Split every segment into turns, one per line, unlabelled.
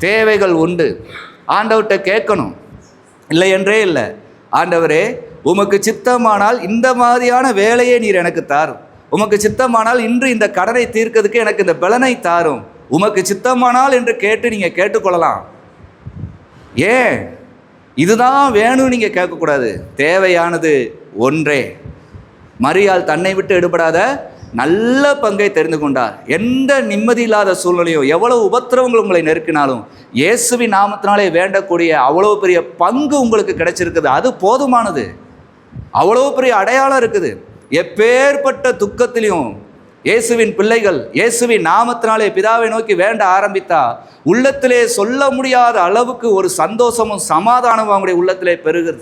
தேவைகள் உண்டு. ஆண்டவர்கிட்ட கேட்கணும், இல்லை என்றே இல்லை. ஆண்டவரே, உமக்கு சித்தமானால் இந்த மாதிரியான வேலையை நீர் எனக்கு தாரும். உமக்கு சித்தமானால் இன்று இந்த கடனை தீர்க்கிறதுக்கு எனக்கு இந்த பலனை தாரும். உமக்கு சித்தமானால் என்று கேட்டு நீங்கள் கேட்டுக்கொள்ளலாம். ஏன் இதுதான் வேணும் நீங்கள் கேட்கக்கூடாது. தேவையானது ஒன்றே. மரியாள் தன்னை விட்டு எடுபடாத நல்ல பங்கை தெரிந்து கொண்டார். எந்த நிம்மதி இல்லாத சூழ்நிலையும், எவ்வளவு உபத்திரவங்கள் உங்களை நெருக்கினாலும் இயேசுவின் நாமத்தினாலே வேண்டக்கூடிய அவ்வளோ பெரிய பங்கு உங்களுக்கு கிடைச்சிருக்குது. அது போதுமானது. அவ்வளோ பெரிய அடையாளம் இருக்குது. எப்பேற்பட்ட துக்கத்திலையும் இயேசுவின் பிள்ளைகள் இயேசுவின் நாமத்தினாலே பிதாவை நோக்கி வேண்ட ஆரம்பித்தா உள்ளத்திலே சொல்ல முடியாத அளவுக்கு ஒரு சந்தோஷமும் சமாதானமும் அவங்களுடைய உள்ளத்திலே பெருகுது.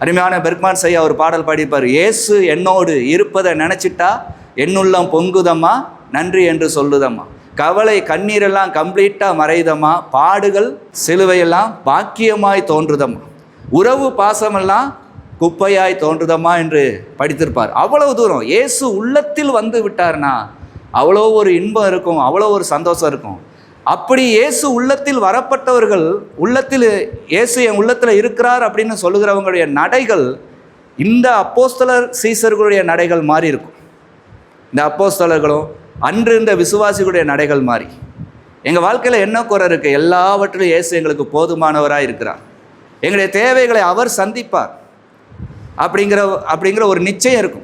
அருமையான பெர்க்மான் ஐயா ஒரு பாடல் பாடிப்பார். இயேசு என்னோடு இருப்பதை நினச்சிட்டா என்னுள்ளம் பொங்குதம்மா, நன்றி என்று சொல்லுதம்மா. கவலை கண்ணீரெல்லாம் கம்ப்ளீட்டாக மறையுதம்மா. பாடுகள் சிலுவையெல்லாம் பாக்கியமாய் தோன்றுதம்மா. உறவு பாசமெல்லாம் குப்பையாய் தோன்றுதம்மா என்று படித்திருப்பார். அவ்வளவு தூரம் இயேசு உள்ளத்தில் வந்து விட்டார்னா அவ்வளோ ஒரு இன்பம் இருக்கும், அவ்வளோ ஒரு சந்தோஷம் இருக்கும். அப்படி இயேசு உள்ளத்தில் வரப்பட்டவர்கள், உள்ளத்தில் இயேசு என் உள்ளத்தில் இருக்கிறார் அப்படின்னு சொல்லுகிறவங்களுடைய நடைகள் இந்த அப்போஸ்தலர் சீசர்களுடைய நடைகள் மாதிரி இருக்கும். இந்த அப்போஸ்தலர்களும் அன்று இந்த விசுவாசிகளுடைய நடைகள் மாதிரி. எங்கள் வாழ்க்கையில் என்ன குறை இருக்குது? எல்லாவற்றிலும் இயேசு எங்களுக்கு போதுமானவராக இருக்கிறார். எங்களுடைய தேவைகளை அவர் சந்திப்பார் அப்படிங்கிற ஒரு நிச்சயம் இருக்கும்.